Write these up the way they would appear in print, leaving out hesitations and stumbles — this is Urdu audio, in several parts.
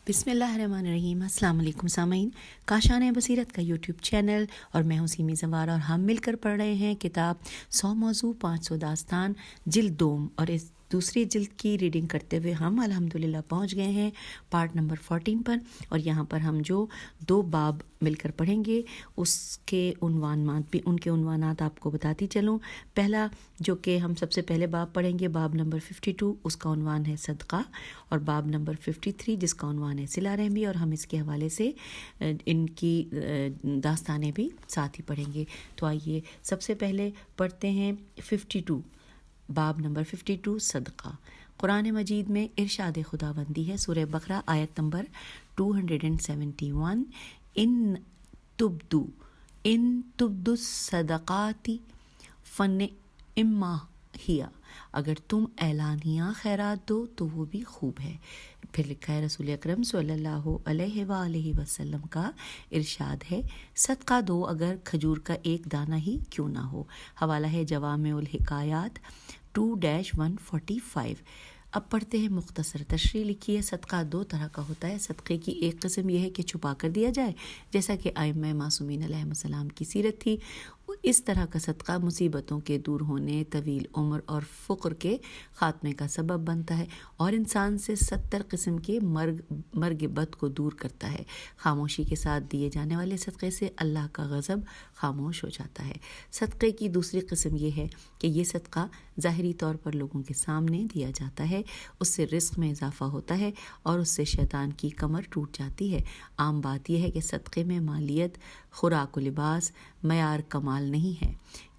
بسم اللہ الرحمن الرحیم۔ السلام علیکم سامعین، کاشان بصیرت کا یوٹیوب چینل اور میں ہوں سیمی زوار، اور ہم مل کر پڑھ رہے ہیں کتاب 100 موضوع 500 داستان جلد دوم، اور اس دوسری جلد کی ریڈنگ کرتے ہوئے ہم الحمدللہ پہنچ گئے ہیں پارٹ نمبر 14 پر، اور یہاں پر ہم جو 2 باب مل کر پڑھیں گے اس کے عنوانات بھی، ان کے عنوانات آپ کو بتاتی چلوں۔ پہلا جو کہ ہم سب سے پہلے باب پڑھیں گے، باب نمبر 52، اس کا عنوان ہے صدقہ، اور باب نمبر 53 جس کا عنوان ہے صلہ رحمی، اور ہم اس کے حوالے سے ان کی داستانیں بھی ساتھ ہی پڑھیں گے۔ تو آئیے سب سے پہلے پڑھتے ہیں 52، باب نمبر 52، صدقہ۔ قرآن مجید میں ارشاد خداوندی ہے، سورہ بقرہ آیت نمبر 271، ان تبدو الصدقات فنعما ہی، اگر تم اعلانیہ خیرات دو تو وہ بھی خوب ہے۔ پھر لکھا ہے رسول اکرم صلی اللہ علیہ وآلہ وسلم کا ارشاد ہے، صدقہ دو اگر کھجور کا ایک دانہ ہی کیوں نہ ہو۔ حوالہ ہے جوامع الحکایات 2-145۔ اب پڑھتے ہیں مختصر تشریح۔ لکھی ہے، صدقہ 2 طرح کا ہوتا ہے۔ صدقے کی ایک قسم یہ ہے کہ چھپا کر دیا جائے، جیسا کہ ائمہ معصومین علیہ السلام کی سیرت تھی۔ اس طرح کا صدقہ مصیبتوں کے دور ہونے، طویل عمر اور فقر کے خاتمے کا سبب بنتا ہے، اور انسان سے 70 قسم کے مرگ بد کو دور کرتا ہے۔ خاموشی کے ساتھ دیے جانے والے صدقے سے اللہ کا غضب خاموش ہو جاتا ہے۔ صدقے کی دوسری قسم یہ ہے کہ یہ صدقہ ظاہری طور پر لوگوں کے سامنے دیا جاتا ہے، اس سے رزق میں اضافہ ہوتا ہے اور اس سے شیطان کی کمر ٹوٹ جاتی ہے۔ عام بات یہ ہے کہ صدقے میں مالیت، خوراک و لباس معیار کمال نہیں ہے،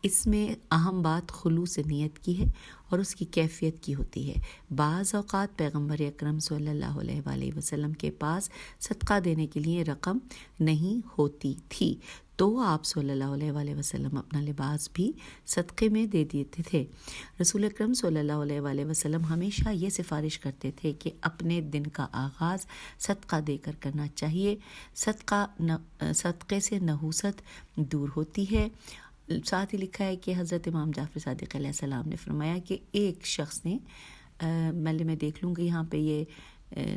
اس میں اہم بات خلوص نیت کی ہے اور اس کی کیفیت کی ہوتی ہے۔ بعض اوقات پیغمبر اکرم صلی اللہ علیہ وآلہ وسلم کے پاس صدقہ دینے کے لیے رقم نہیں ہوتی تھی، تو آپ صلی اللہ علیہ وآلہ وسلم اپنا لباس بھی صدقے میں دے دیتے تھے۔ رسول اکرم صلی اللہ علیہ وآلہ وسلم ہمیشہ یہ سفارش کرتے تھے کہ اپنے دن کا آغاز صدقہ دے کر کرنا چاہیے۔ صدقے سے نحوست دور ہوتی ہے۔ ساتھ ہی لکھا ہے کہ حضرت امام جعفر صادق علیہ السلام نے فرمایا کہ ایک شخص نے میں دیکھ لوں گی یہاں پہ یہ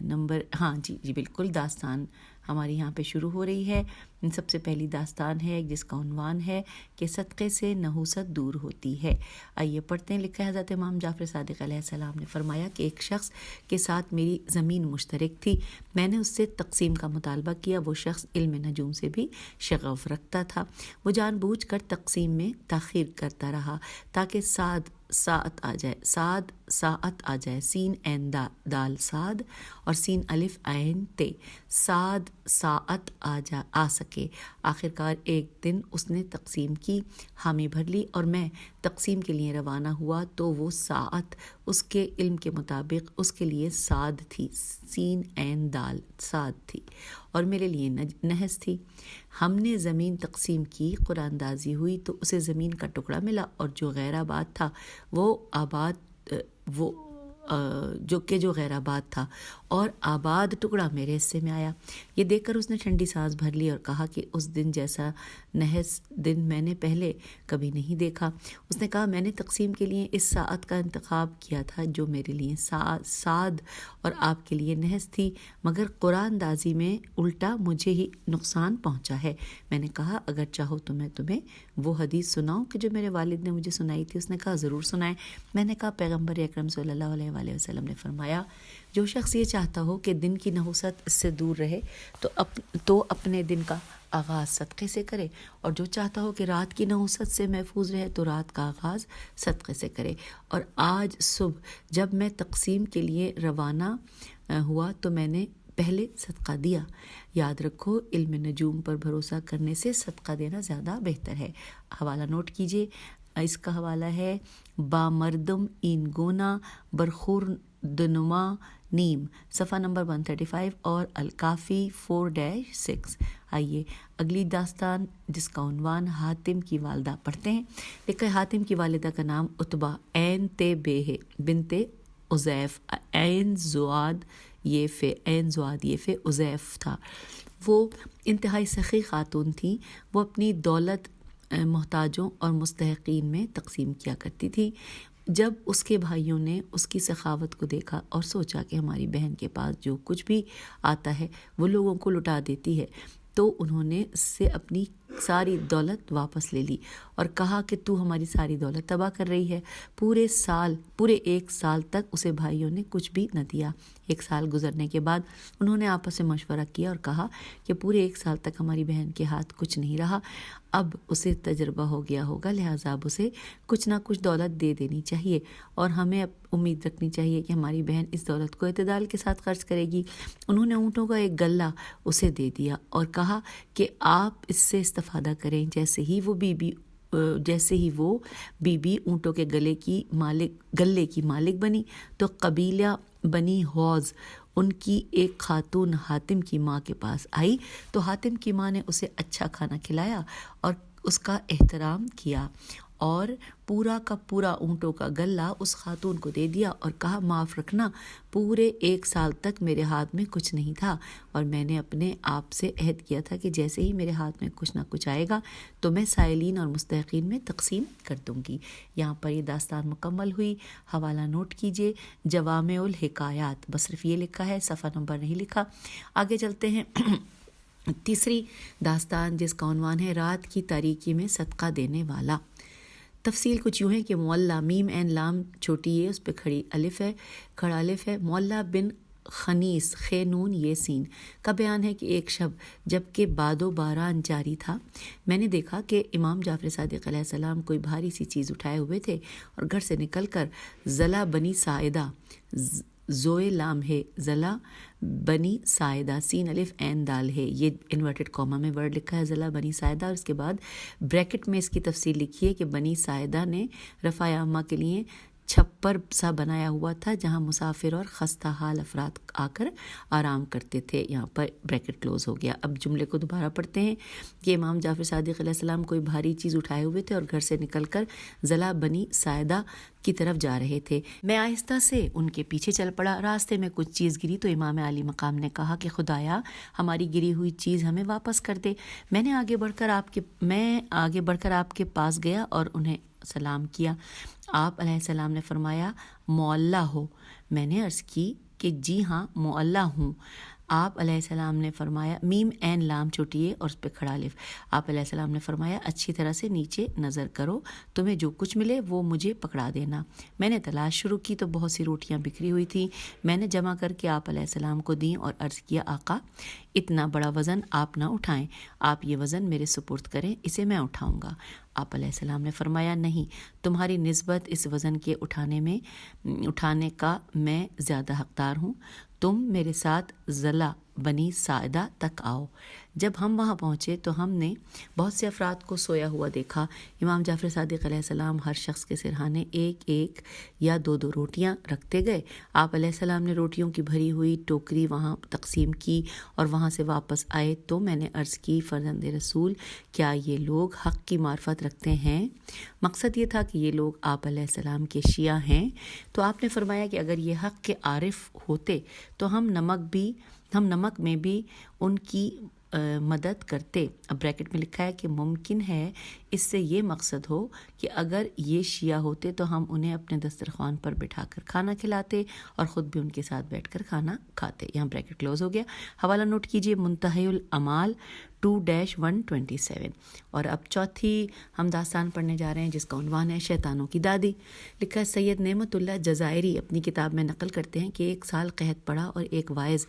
نمبر، ہاں جی بالکل، داستان ہماری یہاں پہ شروع ہو رہی ہے۔ سب سے پہلی داستان ہے جس کا عنوان ہے کہ صدقے سے نحوست دور ہوتی ہے۔ آئیے پڑھتے ہیں۔ لکھا ہے، حضرت امام جعفر صادق علیہ السلام نے فرمایا کہ ایک شخص کے ساتھ میری زمین مشترک تھی، میں نے اس سے تقسیم کا مطالبہ کیا۔ وہ شخص علم نجوم سے بھی شغف رکھتا تھا، وہ جان بوجھ کر تقسیم میں تاخیر کرتا رہا تاکہ ساعت آ جائے، سین عین دال ساد اور سین الف عین تے، ساعت آ سکے۔ آخرکار ایک دن اس نے تقسیم کی حامی بھر لی اور میں تقسیم کے لیے روانہ ہوا تو وہ ساعت اس کے علم کے مطابق اس کے لیے ساد تھی، سین عین دال ساد تھی، اور میرے لیے نحس تھی۔ ہم نے زمین تقسیم کی، قرآن دازی ہوئی تو اسے زمین کا ٹکڑا ملا، اور جو غیر آباد تھا جو غیر آباد تھا، اور آباد ٹکڑا میرے حصے میں آیا۔ یہ دیکھ کر اس نے ٹھنڈی سانس بھر لی اور کہا کہ اس دن جیسا نحس دن میں نے پہلے کبھی نہیں دیکھا۔ اس نے کہا، میں نے تقسیم کے لیے اس ساعت کا انتخاب کیا تھا جو میرے لیے ساد اور آپ کے لیے نحس تھی، مگر قرآن دازی میں الٹا مجھے ہی نقصان پہنچا ہے۔ میں نے کہا، اگر چاہو تو میں تمہیں وہ حدیث سناؤں کہ جو میرے والد نے مجھے سنائی تھی۔ اس نے کہا، ضرور سنائیں۔ میں نے کہا، پیغمبر اکرم صلی اللہ علیہ وآلہ وسلم نے فرمایا، جو شخص یہ چاہتا ہو کہ دن کی نحوست اس سے دور رہے تو اپنے دن کا آغاز صدقے سے کرے، اور جو چاہتا ہو کہ رات کی نحوست سے محفوظ رہے تو رات کا آغاز صدقے سے کرے۔ اور آج صبح جب میں تقسیم کے لیے روانہ ہوا تو میں نے پہلے صدقہ دیا۔ یاد رکھو، علم نجوم پر بھروسہ کرنے سے صدقہ دینا زیادہ بہتر ہے۔ حوالہ نوٹ کیجیے، اس کا حوالہ ہے با مردم این گونا برخور دنما نیم، صفحہ نمبر 135 اور الکافی 4-6۔ آئیے اگلی داستان جس کا عنوان حاتم کی والدہ پڑھتے ہیں۔ لکھا ہے، حاتم کی والدہ کا نام عتبہ عین تے بے ہے بنت عزیف عین زواد یہ فے عزیف تھا۔ وہ انتہائی سخی خاتون تھی۔ وہ اپنی دولت محتاجوں اور مستحقین میں تقسیم کیا کرتی تھی۔ جب اس کے بھائیوں نے اس کی سخاوت کو دیکھا اور سوچا کہ ہماری بہن کے پاس جو کچھ بھی آتا ہے وہ لوگوں کو لٹا دیتی ہے، تو انہوں نے اس سے اپنی ساری دولت واپس لے لی اور کہا کہ تو ہماری ساری دولت تباہ کر رہی ہے۔ پورے 1 سال تک اسے بھائیوں نے کچھ بھی نہ دیا۔ 1 سال گزرنے کے بعد انہوں نے آپس میں مشورہ کیا اور کہا کہ پورے 1 سال تک ہماری بہن کے ہاتھ کچھ نہیں رہا، اب اسے تجربہ ہو گیا ہوگا، لہٰذا اب اسے کچھ نہ کچھ دولت دے دینی چاہیے اور ہمیں امید رکھنی چاہیے کہ ہماری بہن اس دولت کو اعتدال کے ساتھ خرچ کرے گی۔ انہوں نے اونٹوں کا ایک گلہ اسے دے دیا اور کہا کہ آپ اس سے استفادہ کریں۔ جیسے ہی وہ بی بی اونٹوں کے گلے کی مالک بنی تو قبیلہ بنی حوض ان کی ایک خاتون حاتم کی ماں کے پاس آئی، تو حاتم کی ماں نے اسے اچھا کھانا کھلایا اور اس کا احترام کیا اور پورا کا پورا اونٹوں کا گلہ اس خاتون کو دے دیا اور کہا معاف رکھنا، پورے 1 سال تک میرے ہاتھ میں کچھ نہیں تھا اور میں نے اپنے آپ سے عہد کیا تھا کہ جیسے ہی میرے ہاتھ میں کچھ نہ کچھ آئے گا تو میں سائلین اور مستحقین میں تقسیم کر دوں گی۔ یہاں پر یہ داستان مکمل ہوئی۔ حوالہ نوٹ کیجئے، جوامع الحکایات، بس صرف یہ لکھا ہے، صفحہ نمبر نہیں لکھا۔ آگے چلتے ہیں۔ تیسری داستان جس کا عنوان ہے رات کی تاریکی میں صدقہ دینے والا۔ تفصیل کچھ یوں ہے کہ معلّہ میم عین لام چھوٹی یہ اس پہ کھڑا الف ہے، معلّہ بن خنیس خ نون یہ سین کا بیان ہے کہ ایک شب جب کہ باد و باران جاری تھا، میں نے دیکھا کہ امام جعفر صادق علیہ السلام کوئی بھاری سی چیز اٹھائے ہوئے تھے اور گھر سے نکل کر ضلع بنی ساعدہ، زوئے لام ہے، ضلع بنی ساعدہ، سین الف عین دال ہے، یہ انورٹڈ کوما میں ورڈ لکھا ہے ضلع بنی ساعدہ، اور اس کے بعد بریکٹ میں اس کی تفصیل لکھی ہے کہ بنی ساعدہ نے رفع عامہ کے لیے چھپر سا بنایا ہوا تھا جہاں مسافر اور خستہ حال افراد آ کر آرام کرتے تھے۔ یہاں پر بریکٹ کلوز ہو گیا۔ اب جملے کو دوبارہ پڑھتے ہیں کہ امام جعفر صادق علیہ السلام کوئی بھاری چیز اٹھائے ہوئے تھے اور گھر سے نکل کر ضلع بنی ساعدہ کی طرف جا رہے تھے۔ میں آہستہ سے ان کے پیچھے چل پڑا، راستے میں کچھ چیز گری تو امام عالی مقام نے کہا کہ خدایا ہماری گری ہوئی چیز ہمیں واپس کر دے۔ میں آگے بڑھ کر آپ کے پاس گیا اور انہیں سلام کیا۔ آپ علیہ السلام نے فرمایا معلّہ ہو؟ میں نے عرض کی کہ جی ہاں معلّہ ہوں۔ آپ علیہ السلام نے فرمایا، میم عین لام چھوٹی ہے اور اس پہ کھڑا الف، آپ علیہ السلام نے فرمایا اچھی طرح سے نیچے نظر کرو، تمہیں جو کچھ ملے وہ مجھے پکڑا دینا۔ میں نے تلاش شروع کی تو بہت سی روٹیاں بکھری ہوئی تھیں، میں نے جمع کر کے آپ علیہ السلام کو دیں اور عرض کیا آقا اتنا بڑا وزن آپ نہ اٹھائیں، آپ یہ وزن میرے سپرد کریں، اسے میں اٹھاؤں گا۔ آپ علیہ السلام نے فرمایا نہیں، تمہاری نسبت اس وزن کے اٹھانے کا میں زیادہ حقدار ہوں، تم میرے ساتھ ضلع بنی ساعدہ تک آؤ۔ جب ہم وہاں پہنچے تو ہم نے بہت سے افراد کو سویا ہوا دیکھا۔ امام جعفر صادق علیہ السلام ہر شخص کے سرہانے 1 یا 2 روٹیاں رکھتے گئے۔ آپ علیہ السلام نے روٹیوں کی بھری ہوئی ٹوکری وہاں تقسیم کی اور وہاں سے واپس آئے تو میں نے عرض کی فرزند رسول کیا یہ لوگ حق کی معرفت رکھتے ہیں؟ مقصد یہ تھا کہ یہ لوگ آپ علیہ السلام کے شیعہ ہیں۔ تو آپ نے فرمایا کہ اگر یہ حق کے عارف ہوتے تو ہم نمک میں بھی ان کی مدد کرتے۔ اب بریکٹ میں لکھا ہے کہ ممکن ہے اس سے یہ مقصد ہو کہ اگر یہ شیعہ ہوتے تو ہم انہیں اپنے دسترخوان پر بٹھا کر کھانا کھلاتے اور خود بھی ان کے ساتھ بیٹھ کر کھانا کھاتے۔ یہاں بریکٹ کلوز ہو گیا۔ حوالہ نوٹ کیجئے منتہی الامال 2-127۔ اور اب چوتھی ہم داستان پڑھنے جا رہے ہیں جس کا عنوان ہے شیطانوں کی دادی۔ لکھا ہے سید نعمت اللہ جزائری اپنی کتاب میں نقل کرتے ہیں کہ 1 سال قحط پڑا اور ایک وائز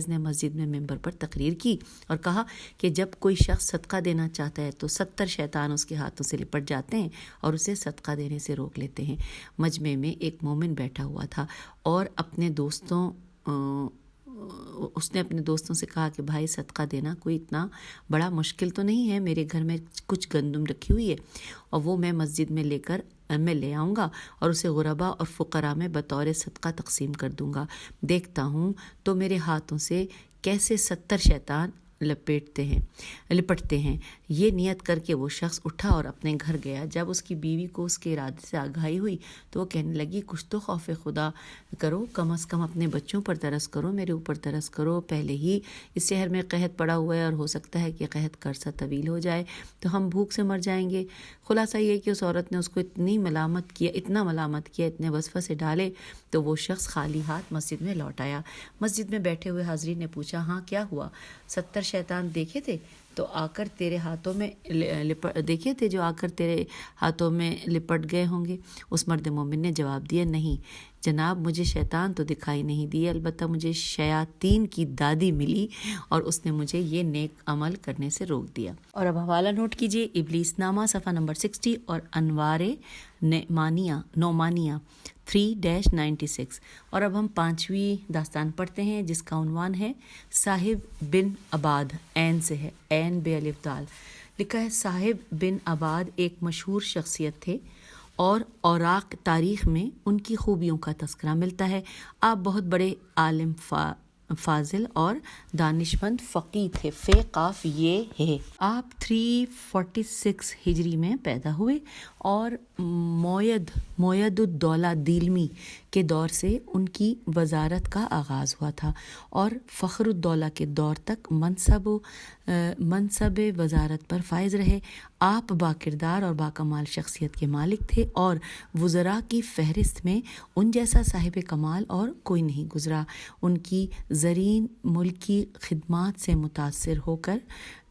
نے مسجد میں ممبر پر تقریر کی اور کہا کہ جب کوئی شخص صدقہ دینا چاہتا ہے تو 70 شیطان اس کے ہاتھوں سے لپٹ جاتے ہیں اور اسے صدقہ دینے سے روک لیتے ہیں۔ مجمع میں ایک مومن بیٹھا ہوا تھا اور اس نے اپنے دوستوں سے کہا کہ بھائی صدقہ دینا کوئی اتنا بڑا مشکل تو نہیں ہے، میرے گھر میں کچھ گندم رکھی ہوئی ہے اور وہ میں مسجد میں لے آؤں گا اور اسے غربا اور فقراء میں بطور صدقہ تقسیم کر دوں گا۔ دیکھتا ہوں تو میرے ہاتھوں سے کیسے 70 شیطان لپٹتے ہیں۔ یہ نیت کر کے وہ شخص اٹھا اور اپنے گھر گیا۔ جب اس کی بیوی کو اس کے ارادے سے آگاہی ہوئی تو وہ کہنے لگی کچھ تو خوف خدا کرو، کم از کم اپنے بچوں پر ترس کرو، میرے اوپر ترس کرو، پہلے ہی اس شہر میں قحط پڑا ہوا ہے اور ہو سکتا ہے کہ قحط کا عرصہ طویل ہو جائے تو ہم بھوک سے مر جائیں گے۔ خلاصہ یہ کہ اس عورت نے اس کو اتنا ملامت کیا، اتنے وسوسے ڈالے تو وہ شخص خالی ہاتھ مسجد میں لوٹ آیا۔ مسجد میں بیٹھے ہوئے حاضرین نے پوچھا ہاں کیا ہوا؟ 70 شیطان دیکھے تھے جو آ کر تیرے ہاتھوں میں لپٹ گئے ہوں گے؟ اس مرد مومن نے جواب دیا نہیں جناب، مجھے شیطان تو دکھائی نہیں دیے، البتہ مجھے شیاطین کی دادی ملی اور اس نے مجھے یہ نیک عمل کرنے سے روک دیا۔ اور اب حوالہ نوٹ کیجئے، ابلیس نامہ صفحہ نمبر 60 اور انوار نعمانیہ 3-96۔ اور اب ہم 5ویں داستان پڑھتے ہیں جس کا عنوان ہے صاحب بن عباد، عین سے ہے، عین بے الف دال۔ لکھا ہے صاحب بن عباد ایک مشہور شخصیت تھے اور اوراق تاریخ میں ان کی خوبیوں کا تذکرہ ملتا ہے۔ آپ بہت بڑے عالم فاضل اور دانشمند فقیہ تھے۔ فے قاف یہ ہے۔ آپ 346 ہجری میں پیدا ہوئے اور موید الدولہ دیلمی کے دور سے ان کی وزارت کا آغاز ہوا تھا اور فخر الدولہ کے دور تک منصب وزارت پر فائز رہے۔ آپ باکردار اور باکمال شخصیت کے مالک تھے اور وزراء کی فہرست میں ان جیسا صاحب کمال اور کوئی نہیں گزرا۔ ان کی زرین ملکی خدمات سے متاثر ہو کر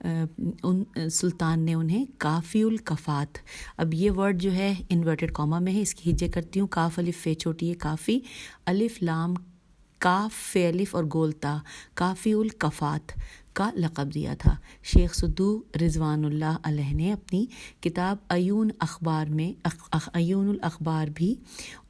ان سلطان نے انہیں کافی الکفات، اب یہ ورڈ جو ہے انورٹڈ کاما میں ہے، اس کی ہجے کرتی ہوں، کاف الف فے چھوٹی ہے کافی، الف لام کاف فے الف اور گولتا، کافی الکفات کا لقب دیا تھا۔ شیخ صدوق رضوان اللہ علیہ نے اپنی کتاب عیون الاخبار بھی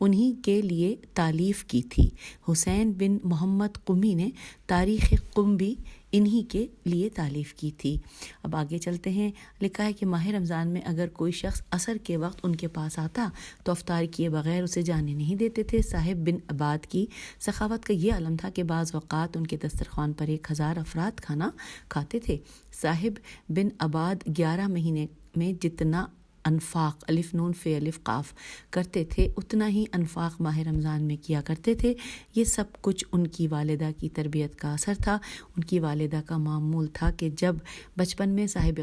انہی کے لیے تالیف کی تھی۔ حسین بن محمد قمی نے تاریخ قم بھی انہی کے لیے تالیف کی تھی۔ اب آگے چلتے ہیں۔ لکھا ہے کہ ماہ رمضان میں اگر کوئی شخص عصر کے وقت ان کے پاس آتا تو افطار کیے بغیر اسے جانے نہیں دیتے تھے۔ صاحب بن عباد کی سخاوت کا یہ علم تھا کہ بعض اوقات ان کے دسترخوان پر 1000 افراد کھانا کھاتے تھے۔ صاحب بن عباد 11 مہینے میں جتنا انفاق الف نون فے الف قاف کرتے تھے اتنا ہی انفاق ماہ رمضان میں کیا کرتے تھے۔ یہ سب کچھ ان کی والدہ کی تربیت کا اثر تھا۔ ان کی والدہ کا معمول تھا کہ جب بچپن میں صاحب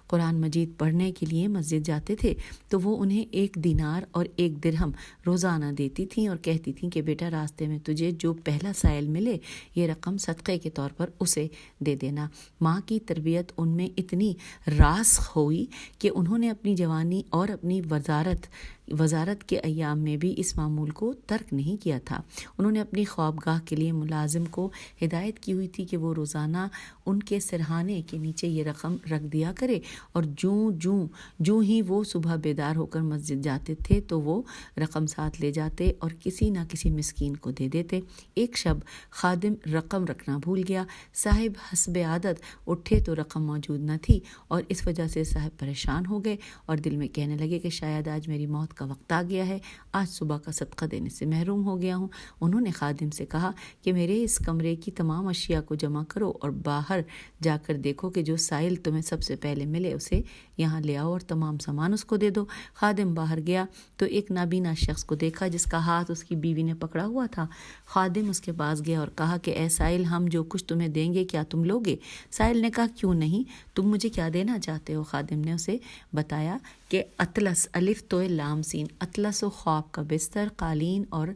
قرآن مجید پڑھنے کے لیے مسجد جاتے تھے تو وہ انہیں 1 دینار اور 1 درہم روزانہ دیتی تھیں اور کہتی تھیں کہ بیٹا راستے میں تجھے جو پہلا سائل ملے یہ رقم صدقے کے طور پر اسے دے دینا۔ ماں کی تربیت ان میں اتنی راسخ ہوئی کہ انہوں نے اپنی جوانی اور اپنی وزارت کے ایام میں بھی اس معمول کو ترک نہیں کیا تھا۔ انہوں نے اپنی خوابگاہ کے لیے ملازم کو ہدایت کی ہوئی تھی کہ وہ روزانہ ان کے سرہانے کے نیچے یہ رقم رکھ دیا کرے اور جوں ہی وہ صبح بیدار ہو کر مسجد جاتے تھے تو وہ رقم ساتھ لے جاتے اور کسی نہ کسی مسکین کو دے دیتے۔ ایک شب خادم رقم رکھنا بھول گیا۔ صاحب حسب عادت اٹھے تو رقم موجود نہ تھی اور اس وجہ سے صاحب پریشان ہو گئے اور دل میں کہنے لگے کہ شاید آج میری موت کا وقت آ گیا ہے، آج صبح کا صدقہ دینے سے محروم ہو گیا ہوں۔ انہوں نے خادم سے کہا کہ میرے اس کمرے کی تمام اشیاء کو جمع کرو اور باہر جا کر دیکھو کہ جو سائل تمہیں سب سے پہلے ملے اسے یہاں لے آؤ اور تمام سامان اس کو دے دو۔ خادم باہر گیا تو ایک نابینا شخص کو دیکھا جس کا ہاتھ اس کی بیوی نے پکڑا ہوا تھا۔ خادم اس کے پاس گیا اور کہا کہ اے سائل، ہم جو کچھ تمہیں دیں گے کیا تم لوگے؟ سائل نے کہا کیوں نہیں، تم مجھے کیا دینا چاہتے ہو؟ خادم نے اسے بتایا کہ اطلس الف تو لام سین، اطلس و خواب کا بستر، قالین اور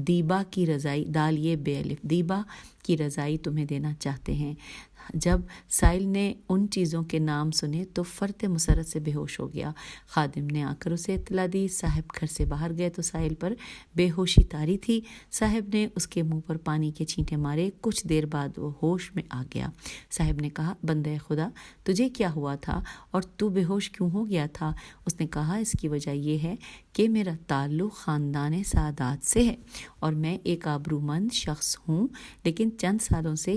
دیبا کی رضائی، دال یہ بے الف، دیبا کی رضائی تمہیں دینا چاہتے ہیں۔ جب سائل نے ان چیزوں کے نام سنے تو فرط مسرت سے بے ہوش ہو گیا۔ خادم نے آ کر اسے اطلاع دی۔ صاحب گھر سے باہر گئے تو سائل پر بے ہوشی طاری تھی۔ صاحب نے اس کے منہ پر پانی کے چھینٹے مارے، کچھ دیر بعد وہ ہوش میں آ گیا۔ صاحب نے کہا بندہ خدا، تجھے کیا ہوا تھا اور تو بے ہوش کیوں ہو گیا تھا؟ اس نے کہا اس کی وجہ یہ ہے کہ میرا تعلق خاندان سادات سے ہے اور میں ایک آبرومند شخص ہوں، لیکن چند سالوں سے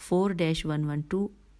4-112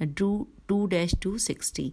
2-260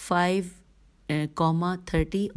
5:30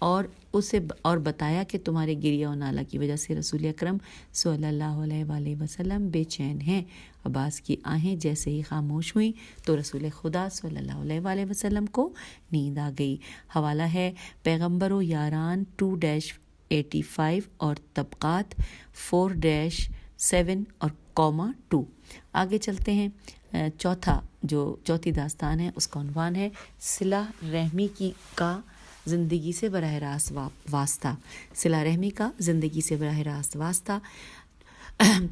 اور بتایا کہ تمہارے گریہ و نالہ کی وجہ سے رسول اکرم صلی اللہ علیہ وآلہ وسلم بے چین ہیں۔ عباس کی آہیں جیسے ہی خاموش ہوئیں تو رسول خدا صلی اللہ علیہ وآلہ وسلم کو نیند آ گئی۔ حوالہ ہے پیغمبر و یاران 2-85 اور طبقات 4-7 اور 2۔ آگے چلتے ہیں۔ چوتھی داستان ہے، اس کا عنوان ہے صلہ رحمی کا زندگی سے براہ راست واسطہ۔ صلہ رحمی کا زندگی سے براہ راست واسطہ۔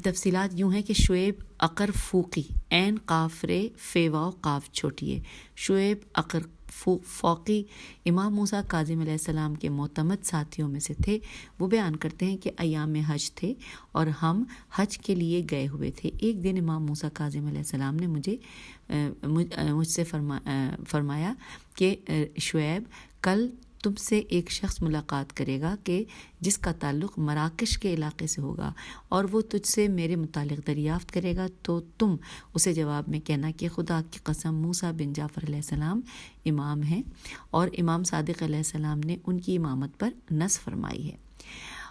تفصیلات یوں ہیں کہ شعیب عقر فوقی، عین قاف رے فے واو قاف چھوٹی ہے، شعیب عقر فوقی امام موسیٰ کاظم علیہ السلام کے معتمد ساتھیوں میں سے تھے۔ وہ بیان کرتے ہیں کہ ایام حج تھے اور ہم حج کے لیے گئے ہوئے تھے۔ ایک دن امام موسیٰ کاظم علیہ السلام نے مجھ سے فرمایا کہ شعیب، کل تم سے ایک شخص ملاقات کرے گا کہ جس کا تعلق مراکش کے علاقے سے ہوگا، اور وہ تجھ سے میرے متعلق دریافت کرے گا، تو تم اسے جواب میں کہنا کہ خدا کی قسم موسیٰ بن جعفر علیہ السلام امام ہیں اور امام صادق علیہ السلام نے ان کی امامت پر نص فرمائی ہے،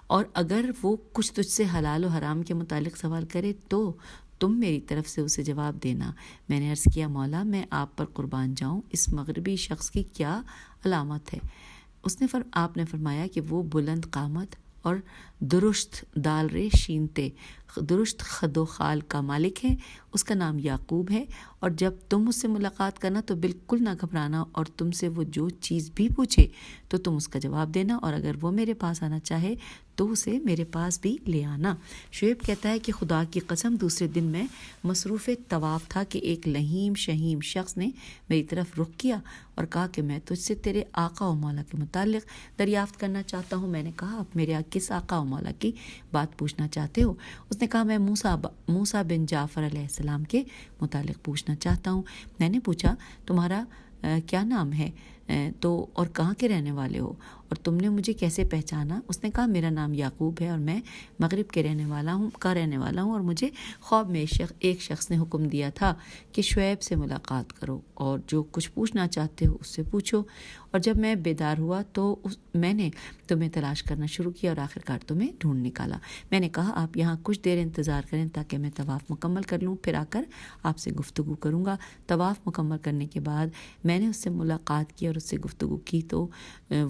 اور اگر وہ کچھ تجھ سے حلال و حرام کے متعلق سوال کرے تو تم میری طرف سے اسے جواب دینا۔ میں نے عرض کیا، مولا میں آپ پر قربان جاؤں، اس مغربی شخص کی کیا علامت ہے؟ آپ نے فرمایا کہ وہ بلند قامت اور درشت دال رے شینتے، درشت خد و خال کا مالک ہے، اس کا نام یعقوب ہے، اور جب تم اس سے ملاقات کرنا تو بالکل نہ گھبرانا، اور تم سے وہ جو چیز بھی پوچھے تو تم اس کا جواب دینا، اور اگر وہ میرے پاس آنا چاہے تو اسے میرے پاس بھی لے آنا۔ شعیب کہتا ہے کہ خدا کی قسم دوسرے دن میں مصروف طواف تھا کہ ایک لہیم شہیم شخص نے میری طرف رخ کیا اور کہا کہ میں تجھ سے تیرے آقا و مولا کے متعلق دریافت کرنا چاہتا ہوں۔ میں نے کہا، آپ میرے کس آقا و مولا کی بات پوچھنا چاہتے ہو؟ اس نے کہا، میں موسیٰ بن جعفر علیہ السلام کے متعلق پوچھنا چاہتا ہوں۔ میں نے پوچھا، تمہارا کیا نام ہے اور کہاں کے رہنے والے ہو، اور تم نے مجھے کیسے پہچانا؟ اس نے کہا، میرا نام یعقوب ہے اور میں مغرب کے رہنے والا ہوں، اور مجھے خواب میں ایک شخص نے حکم دیا تھا کہ شعیب سے ملاقات کرو اور جو کچھ پوچھنا چاہتے ہو اس سے پوچھو، اور جب میں بیدار ہوا تو میں نے تمہیں تلاش کرنا شروع کیا اور آخرکار تمہیں ڈھونڈ نکالا۔ میں نے کہا، آپ یہاں کچھ دیر انتظار کریں تاکہ میں طواف مکمل کر لوں، پھر آ کر آپ سے گفتگو کروں گا۔ طواف مکمل کرنے کے بعد میں نے اس سے ملاقات کی اور اس سے گفتگو کی تو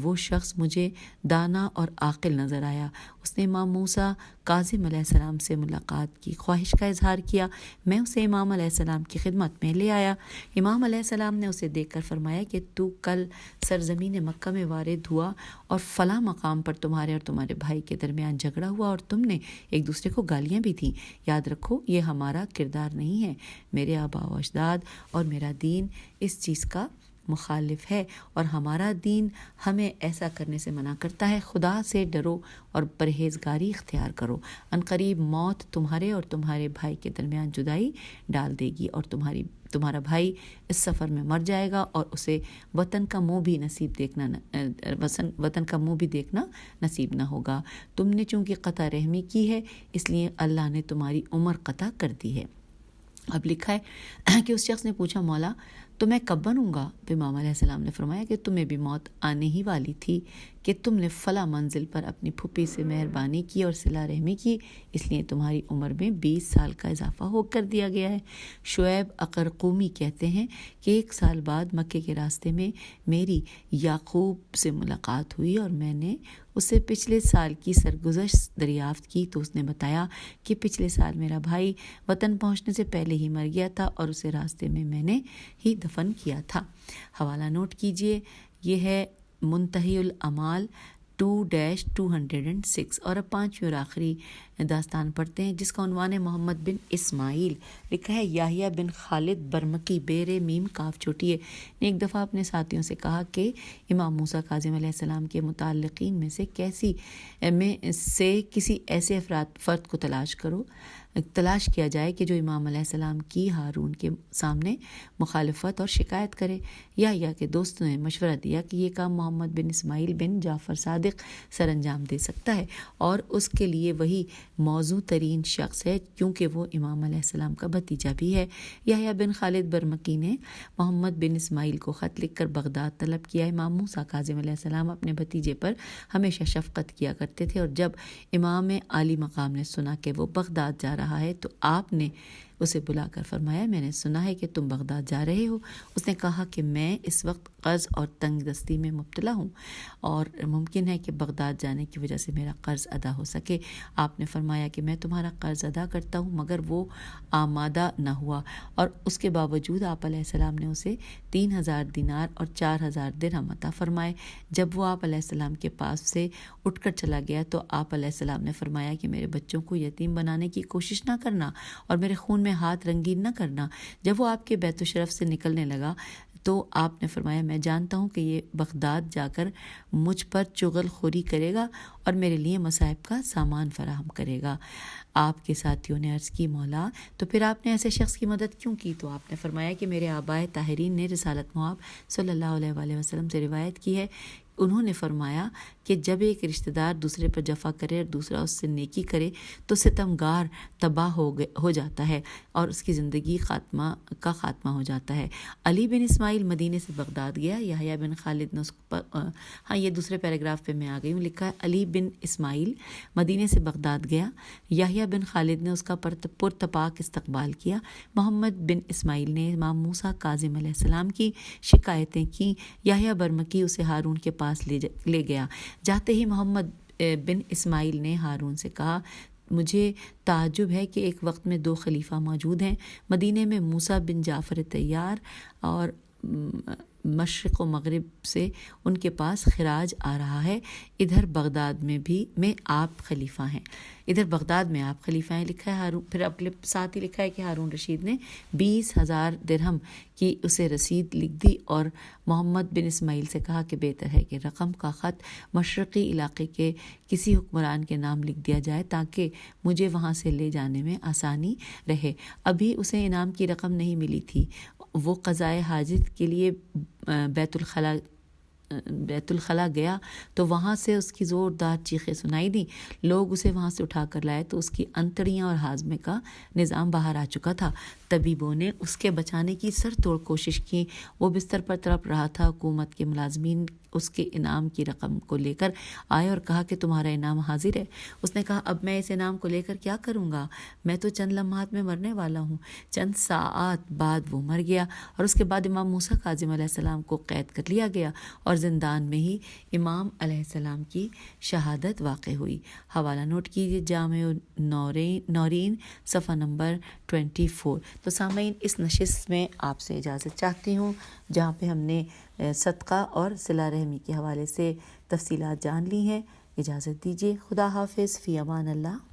وہ شخص مجھے دانا اور عاقل نظر آیا۔ اس نے امام موسیٰ کاظم علیہ السلام سے ملاقات کی خواہش کا اظہار کیا۔ میں اسے امام علیہ السلام کی خدمت میں لے آیا۔ امام علیہ السلام نے اسے دیکھ کر فرمایا کہ تو کل سرزمین مکہ میں وارد ہوا اور فلاں مقام پر تمہارے اور تمہارے بھائی کے درمیان جھگڑا ہوا اور تم نے ایک دوسرے کو گالیاں بھی دیں۔ یاد رکھو، یہ ہمارا کردار نہیں ہے۔ میرے آباء و اجداد اور میرا دین اس چیز کا مخالف ہے، اور ہمارا دین ہمیں ایسا کرنے سے منع کرتا ہے۔ خدا سے ڈرو اور پرہیزگاری اختیار کرو، عنقریب موت تمہارے اور تمہارے بھائی کے درمیان جدائی ڈال دے گی، اور تمہارا بھائی اس سفر میں مر جائے گا اور اسے وطن کا منہ بھی دیکھنا نصیب نہ ہوگا۔ تم نے چونکہ قطع رحمی کی ہے، اس لیے اللہ نے تمہاری عمر قطع کر دی ہے۔ اب لکھا ہے کہ اس شخص نے پوچھا، مولا تو میں کب بنوں گا؟ تو امام علیہ السلام نے فرمایا کہ تمہیں بھی موت آنے ہی والی تھی کہ تم نے فلاں منزل پر اپنی پھوپھی سے مہربانی کی اور صلہ رحمی کی، اس لیے تمہاری عمر میں 20 سال کا اضافہ ہو کر دیا گیا ہے۔ شعیب عقرقومی کہتے ہیں کہ 1 سال بعد مکے کے راستے میں میری یعقوب سے ملاقات ہوئی اور میں نے اسے پچھلے سال کی سرگزشت دریافت کی تو اس نے بتایا کہ پچھلے سال میرا بھائی وطن پہنچنے سے پہلے ہی مر گیا تھا اور اسے راستے میں نے ہی دفن کیا تھا۔ حوالہ نوٹ کیجئے، یہ ہے منتہی الامال 2-206۔ اور اب 5ویں اور آخری داستان پڑھتے ہیں جس کا عنوان ہے محمد بن اسماعیل۔ لکھا ہے، یحییٰ بن خالد برمکی بیر میم کاف چھوٹی ہے نے ایک دفعہ اپنے ساتھیوں سے کہا کہ امام موسیٰ کاظم علیہ السلام کے متعلقین میں سے کسی ایسے فرد کو تلاش کرو تلاش کیا جائے کہ جو امام علیہ السلام کی ہارون کے سامنے مخالفت اور شکایت کرے۔ یا کہ دوستوں نے مشورہ دیا کہ یہ کام محمد بن اسماعیل بن جعفر صادق سر انجام دے سکتا ہے اور اس کے لیے وہی موزوں ترین شخص ہے کیونکہ وہ امام علیہ السلام کا بھتیجا بھی ہے۔ یحییٰ بن خالد برمکی نے محمد بن اسماعیل کو خط لکھ کر بغداد طلب کیا۔ امام موسیٰ کاظم علیہ السلام اپنے بھتیجے پر ہمیشہ شفقت کیا کرتے تھے اور جب امام عالی مقام نے سنا کہ وہ بغداد جا رہا ہے تو آپ نے اسے بلا کر فرمایا، میں نے سنا ہے کہ تم بغداد جا رہے ہو۔ اس نے کہا کہ میں اس وقت قرض اور تنگ دستی میں مبتلا ہوں اور ممکن ہے کہ بغداد جانے کی وجہ سے میرا قرض ادا ہو سکے۔ آپ نے فرمایا کہ میں تمہارا قرض ادا کرتا ہوں، مگر وہ آمادہ نہ ہوا اور اس کے باوجود آپ علیہ السلام نے اسے 3000 دینار اور 4000 درہم عطا فرمائے۔ جب وہ آپ علیہ السلام کے پاس سے اٹھ کر چلا گیا تو آپ علیہ السلام نے فرمایا کہ میرے بچوں کو یتیم بنانے کی کوشش نہ کرنا اور میرے خون میں ہاتھ رنگین نہ کرنا۔ جب وہ آپ کے بیت الشرف سے نکلنے لگا تو آپ نے فرمایا، میں جانتا ہوں کہ یہ بغداد جا کر مجھ پر چغل خوری کرے گا اور میرے لیے مصائب کا سامان فراہم کرے گا۔ آپ کے ساتھیوں نے عرض کی، مولا تو پھر آپ نے ایسے شخص کی مدد کیوں کی؟ تو آپ نے فرمایا کہ میرے آبائے طاہرین نے رسالت مآب صلی اللہ علیہ وآلہ وسلم سے روایت کی ہے، انہوں نے فرمایا کہ جب ایک رشتہ دار دوسرے پر جفا کرے اور دوسرا اس سے نیکی کرے تو ستمگار تباہ ہو جاتا ہے اور اس کی زندگی کا خاتمہ ہو جاتا ہے۔ علی بن اسماعیل مدینے سے بغداد گیا۔ یحییٰ بن خالد نے یہ دوسرے پیراگراف پہ میں آ گئی ہوں، لکھا ہے علی بن اسماعیل مدینے سے بغداد گیا۔ یحییٰ بن خالد نے اس کا پرتپاک استقبال کیا۔ محمد بن اسماعیل نے امام موسیٰ کاظم علیہ السلام کی شکایتیں کی۔ یحییٰ برمکی اسے ہارون کے پاس لے گیا۔ جاتے ہی محمد بن اسماعیل نے ہارون سے کہا، مجھے تعجب ہے کہ ایک وقت میں 2 خلیفہ موجود ہیں۔ مدینے میں موسیٰ بن جعفر طیار اور مشرق و مغرب سے ان کے پاس خراج آ رہا ہے، ادھر بغداد میں آپ خلیفہ ہیں، لکھا ہے ہارون۔ پھر اگلے ساتھ ہی لکھا ہے کہ ہارون رشید نے 20,000 درہم کی اسے رسید لکھ دی اور محمد بن اسماعیل سے کہا کہ بہتر ہے کہ رقم کا خط مشرقی علاقے کے کسی حکمران کے نام لکھ دیا جائے تاکہ مجھے وہاں سے لے جانے میں آسانی رہے۔ ابھی اسے انعام کی رقم نہیں ملی تھی، وہ قضائے حاجت کے لیے بیت الخلا گیا تو وہاں سے اس کی زوردار چیخیں سنائی دیں۔ لوگ اسے وہاں سے اٹھا کر لائے تو اس کی انتڑیاں اور ہاضمے کا نظام باہر آ چکا تھا۔ طبیبوں نے اس کے بچانے کی سر توڑ کوشش کی، وہ بستر پر تڑپ رہا تھا۔ حکومت کے ملازمین اس کے انعام کی رقم کو لے کر آئے اور کہا کہ تمہارا انعام حاضر ہے۔ اس نے کہا، اب میں اس انعام کو لے کر کیا کروں گا؟ میں تو چند لمحات میں مرنے والا ہوں۔ چند ساعات بعد وہ مر گیا اور اس کے بعد امام موسیٰ کاظم علیہ السلام کو قید کر لیا گیا اور زندان میں ہی امام علیہ السلام کی شہادت واقع ہوئی۔ حوالہ نوٹ کیجیے، جامع نورین صفحہ نمبر 24۔ تو سامعین، اس نشست میں آپ سے اجازت چاہتی ہوں جہاں پہ ہم نے صدقہ اور صلہ رحمی کے حوالے سے تفصیلات جان لی ہیں۔ اجازت دیجیے، خدا حافظ، فی امان اللہ۔